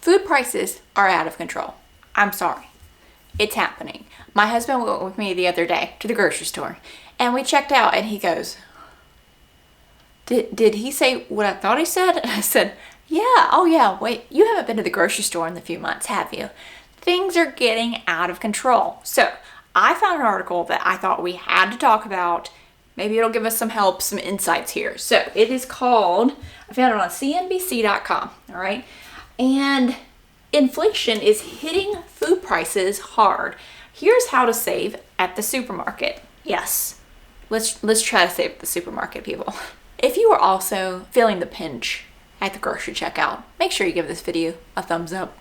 Food prices are out of control. I'm sorry. It's happening. My husband went with me the other day to the grocery store and we checked out and he goes, Did he say what I thought he said? And I said, yeah, oh yeah, wait, you haven't been to the grocery store in a few months, have you? Things are getting out of control. So I found an article that I thought we had to talk about. Maybe it'll give us some help, some insights here. So it is called, I found it on CNBC.com, all right? And inflation is hitting food prices hard. Here's how to save at the supermarket. Yes, let's try to save at the supermarket, people. If you are also feeling the pinch at the grocery checkout, make sure you give this video a thumbs up.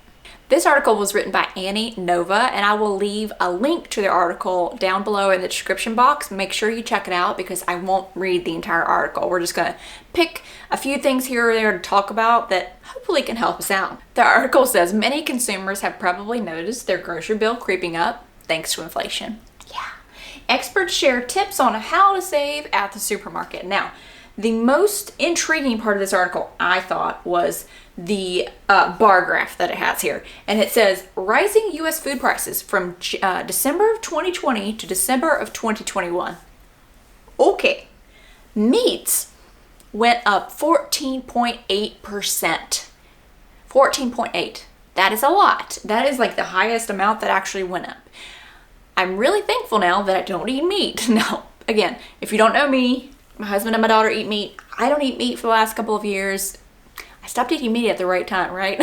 This article was written by Annie Nova, and I will leave a link to the article down below in the description box. Make sure you check it out because I won't read the entire article. We're just going to pick a few things here or there to talk about that hopefully can help us out. The article says many consumers have probably noticed their grocery bill creeping up thanks to inflation. Yeah. Experts share tips on how to save at the supermarket. Now, the most intriguing part of this article, I thought, was the bar graph that it has here. And it says, rising U.S. food prices from December of 2020 to December of 2021. Okay. Meats went up 14.8%. 14.8. That is a lot. That is like the highest amount that actually went up. I'm really thankful now that I don't eat meat. Now, again, if you don't know me, my husband and my daughter eat meat. I don't eat meat for the last couple of years. I stopped eating meat at the right time, right?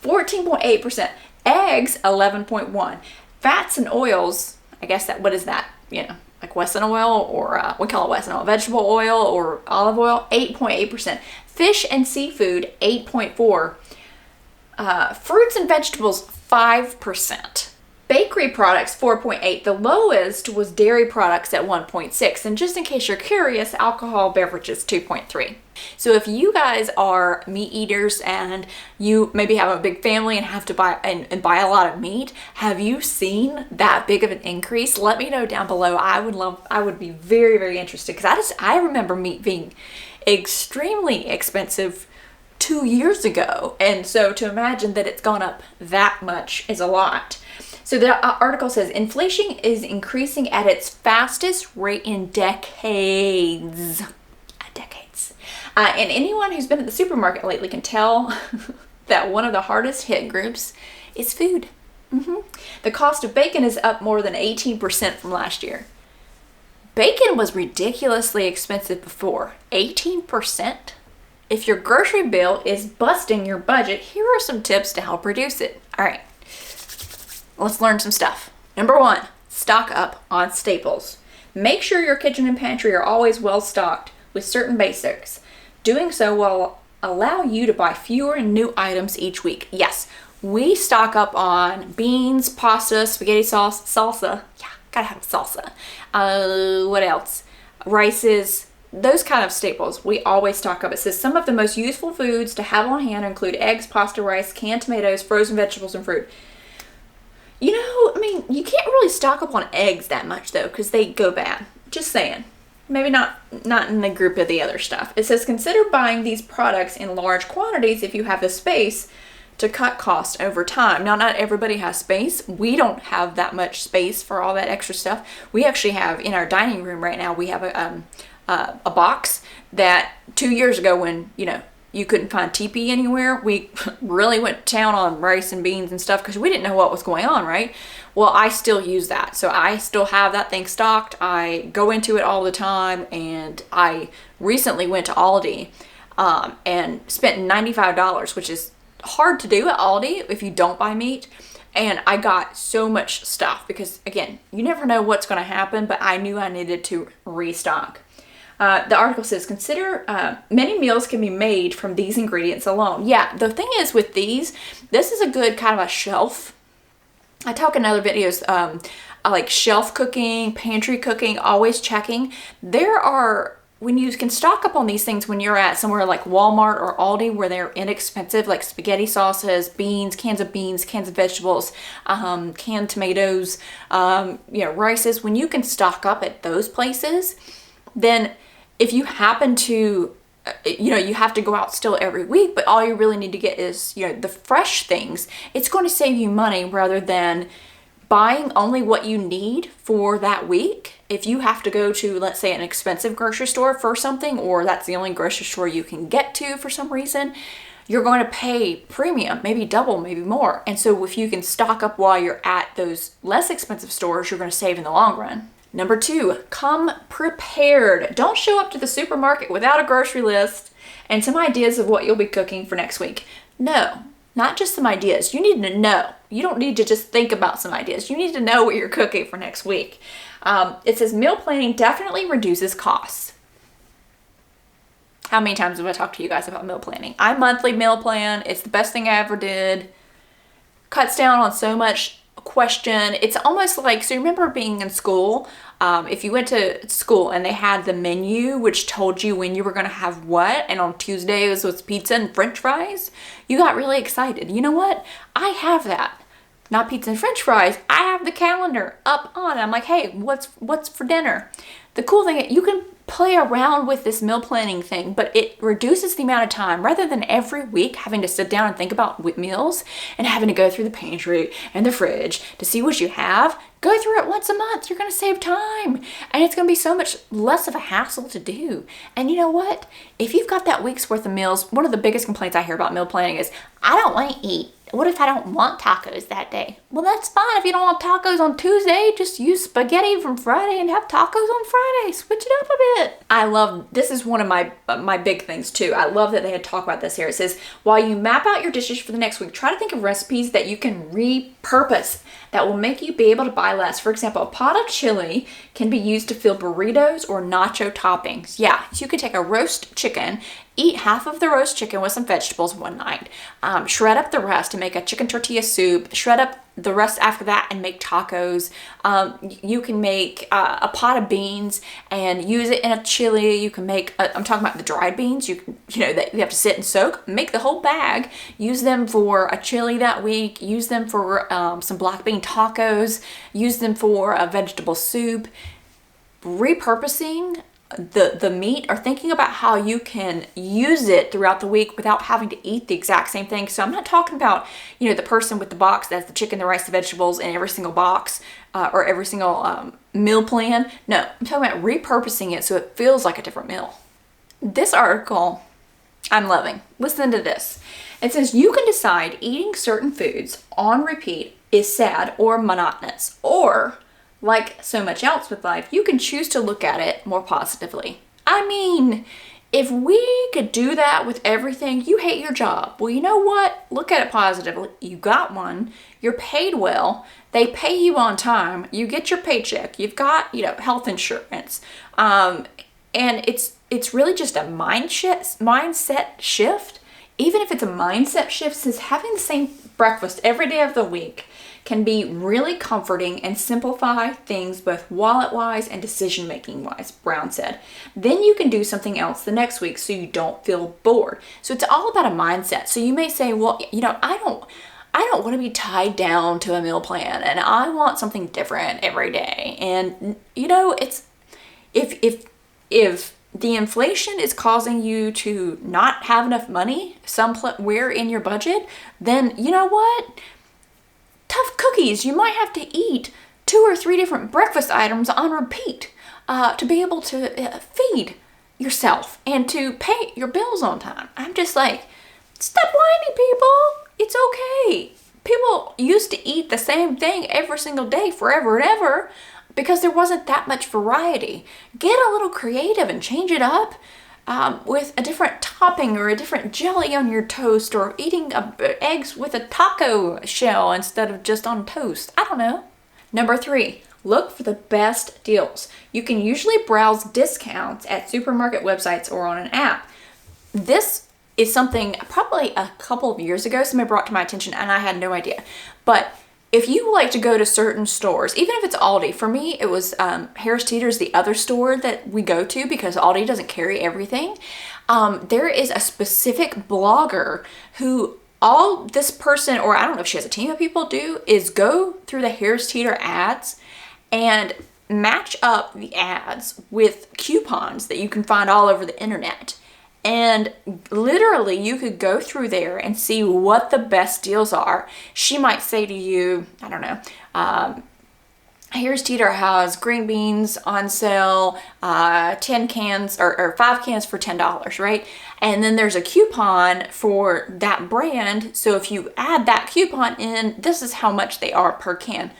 14.8%. Eggs, 11.1%. Fats and oils, I guess that, what is that? You know, like Wesson oil or, we call it Wesson oil, vegetable oil or olive oil, 8.8%. Fish and seafood, 8.4%. Fruits and vegetables, 5%. Bakery products, 4.8%. The lowest was dairy products at 1.6%. And just in case you're curious, alcohol beverages, 2.3%. So if you guys are meat eaters and you maybe have a big family and have to buy and buy a lot of meat, have you seen that big of an increase? Let me know down below. I would be very, very interested because I remember meat being extremely expensive 2 years ago. And so to imagine that it's gone up that much is a lot. So the article says inflation is increasing at its fastest rate in decades. And anyone who's been at the supermarket lately can tell that one of the hardest hit groups is food. The cost of bacon is up more than 18% from last year. Bacon was ridiculously expensive before. 18%? If your grocery bill is busting your budget, here are some tips to help reduce it. All right. Let's learn some stuff. Number 1, stock up on staples. Make sure your kitchen and pantry are always well stocked with certain basics. Doing so will allow you to buy fewer and new items each week. Yes, we stock up on beans, pasta, spaghetti sauce, salsa. Yeah, gotta have salsa. What else? Rices, those kind of staples. We always stock up. It says some of the most useful foods to have on hand include eggs, pasta, rice, canned tomatoes, frozen vegetables, and fruit. You know, I mean, you can't really stock up on eggs that much though, because they go bad. Just saying. Maybe not in the group of the other stuff. It says consider buying these products in large quantities if you have the space to cut costs over time. Now, not everybody has space. We don't have that much space for all that extra stuff. We actually have in our dining room right now, we have a box that 2 years ago when, you know, you couldn't find TP anywhere, we really went to town on rice and beans and stuff because we didn't know what was going on, right? Well, I still use that. So I still have that thing stocked. I go into it all the time. And I recently went to Aldi and spent $95, which is hard to do at Aldi if you don't buy meat. And I got so much stuff because, again, you never know what's going to happen, but I knew I needed to restock. The article says, consider many meals can be made from these ingredients alone. Yeah, the thing is with these, this is a good kind of a shelf. I talk in other videos, like shelf cooking, pantry cooking, always checking. When you can stock up on these things when you're at somewhere like Walmart or Aldi where they're inexpensive, like spaghetti sauces, cans of vegetables, canned tomatoes, rices, when you can stock up at those places, then if you happen to you have to go out still every week, but all you really need to get is, the fresh things. It's going to save you money rather than buying only what you need for that week. If you have to go to, let's say, an expensive grocery store for something, or that's the only grocery store you can get to for some reason, you're going to pay premium, maybe double, maybe more. And so if you can stock up while you're at those less expensive stores, you're going to save in the long run. Number 2, come prepared. Don't show up to the supermarket without a grocery list and some ideas of what you'll be cooking for next week. No, not just some ideas. You need to know. You don't need to just think about some ideas. You need to know what you're cooking for next week. It says meal planning definitely reduces costs. How many times have I talked to you guys about meal planning? I monthly meal plan. It's the best thing I ever did. Cuts down on so much question. It's almost like, so you remember being in school, if you went to school and they had the menu which told you when you were going to have what, and on Tuesdays was pizza and french fries, you got really excited. You know what? I have that. Not pizza and french fries. I have the calendar up on. I'm like, hey, what's for dinner? The cool thing, you can play around with this meal planning thing, but it reduces the amount of time rather than every week having to sit down and think about meals and having to go through the pantry and the fridge to see what you have. Go through it once a month. You're going to save time, and it's going to be so much less of a hassle to do. And you know what? If you've got that week's worth of meals, one of the biggest complaints I hear about meal planning is, I don't want to eat. What if I don't want tacos that day? Well, that's fine. If you don't want tacos on Tuesday, just use spaghetti from Friday and have tacos on Friday. Switch it up a bit. I love, this is one of my big things too. I love that they had talk about this here. It says, while you map out your dishes for the next week, try to think of recipes that you can repurpose that will make you be able to buy less. For example, a pot of chili can be used to fill burritos or nacho toppings. Yeah, so you could take a roast chicken, eat half of the roast chicken with some vegetables one night, shred up the rest to make a chicken tortilla soup, shred up the rest after that and make tacos. You can make a pot of beans and use it in a chili. You can make, I'm talking about the dried beans, that you have to sit and soak. Make the whole bag, use them for a chili that week, use them for some black bean tacos, use them for a vegetable soup. Repurposing the meat, or thinking about how you can use it throughout the week without having to eat the exact same thing. So I'm not talking about, the person with the box that's the chicken, the rice, the vegetables in every single box or every single meal plan. No, I'm talking about repurposing it so it feels like a different meal. This article I'm loving. Listen to this. It says you can decide eating certain foods on repeat is sad or monotonous, or like so much else with life, you can choose to look at it more positively. I mean, if we could do that with everything, you hate your job. Well, you know what? Look at it positively. You got one. You're paid well. They pay you on time. You get your paycheck. You've got, health insurance. And it's really just a mindset shift. Even if it's a mindset shift, since having the same breakfast every day of the week can be really comforting and simplify things both wallet-wise and decision-making-wise, Brown said. Then you can do something else the next week so you don't feel bored. So it's all about a mindset. So you may say, well, I don't want to be tied down to a meal plan, and I want something different every day. And it's if the inflation is causing you to not have enough money somewhere in your budget, then you know what? Tough cookies. You might have to eat 2 or 3 different breakfast items on repeat to be able to feed yourself and to pay your bills on time. I'm just like, stop whining, people. It's okay. People used to eat the same thing every single day forever and ever because there wasn't that much variety. Get a little creative and change it up. With a different topping or a different jelly on your toast, or eating eggs with a taco shell instead of just on toast. I don't know. Number 3, look for the best deals. You can usually browse discounts at supermarket websites or on an app. This is something probably a couple of years ago somebody brought to my attention and I had no idea. But if you like to go to certain stores, even if it's Aldi, for me it was Harris Teeter's the other store that we go to because Aldi doesn't carry everything. There is a specific blogger who all this person, or I don't know if she has a team of people do, is go through the Harris Teeter ads and match up the ads with coupons that you can find all over the internet. And literally you could go through there and see what the best deals are. She might say to you, I don't know, Harris Teeter has green beans on sale, 10 cans or 5 cans for $10, right? And then there's a coupon for that brand. So if you add that coupon in, this is how much they are per can.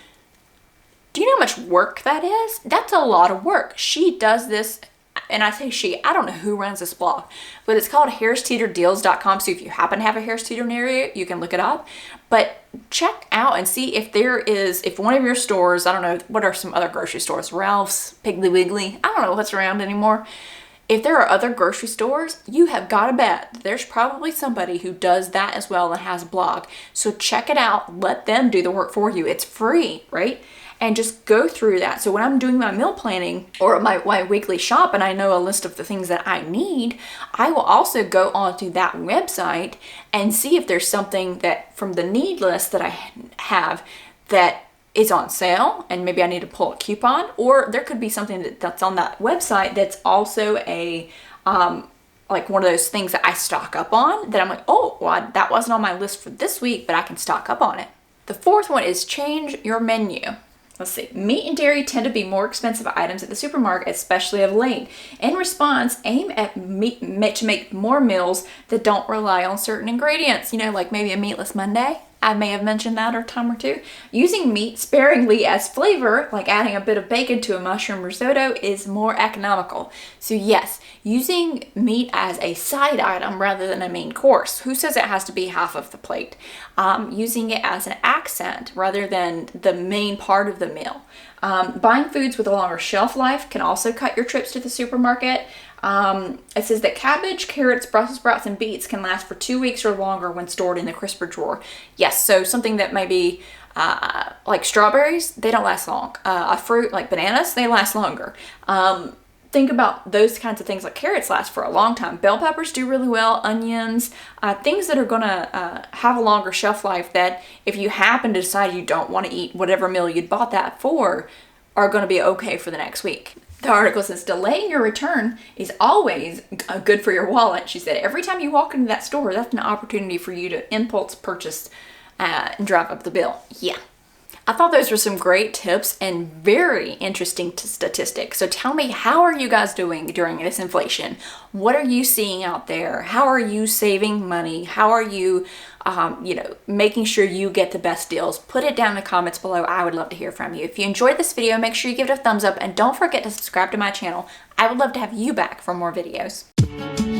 Do you know how much work that is? That's a lot of work. She does this, and I say she, I don't know who runs this blog, but it's called harristeeterdeals.com. So if you happen to have a Harris Teeter near you, you can look it up. But check out and see if if one of your stores, I don't know, what are some other grocery stores? Ralph's, Piggly Wiggly, I don't know what's around anymore. If there are other grocery stores, you have got to bet there's probably somebody who does that as well and has a blog. So check it out. Let them do the work for you. It's free, right? And just go through that. So when I'm doing my meal planning or my weekly shop and I know a list of the things that I need, I will also go onto that website and see if there's something that from the need list that I have that is on sale and maybe I need to pull a coupon, or there could be something that's on that website that's also a like one of those things that I stock up on that I'm like, oh, well, that wasn't on my list for this week, but I can stock up on it. The fourth one is change your menu. Let's see. Meat and dairy tend to be more expensive items at the supermarket, especially of late. In response, aim at to make more meals that don't rely on certain ingredients. You know, like maybe a meatless Monday. I may have mentioned that a time or two. Using meat sparingly as flavor, like adding a bit of bacon to a mushroom risotto, is more economical. So yes, using meat as a side item rather than a main course. Who says it has to be half of the plate? Using it as an accent rather than the main part of the meal. Buying foods with a longer shelf life can also cut your trips to the supermarket. It says that cabbage, carrots, Brussels sprouts, and beets can last for 2 weeks or longer when stored in the crisper drawer. Yes, so something that may be like strawberries, they don't last long. A fruit like bananas, they last longer. Think about those kinds of things. Like carrots last for a long time. Bell peppers do really well. Onions, things that are going to have a longer shelf life that if you happen to decide you don't want to eat whatever meal you'd bought that for, are going to be okay for the next week. The article says delaying your return is always good for your wallet. She said every time you walk into that store, that's an opportunity for you to impulse purchase and drive up the bill. Yeah. I thought those were some great tips and very interesting statistics. So tell me, how are you guys doing during this inflation? What are you seeing out there? How are you saving money? How are you, making sure you get the best deals? Put it down in the comments below. I would love to hear from you. If you enjoyed this video, make sure you give it a thumbs up and don't forget to subscribe to my channel. I would love to have you back for more videos.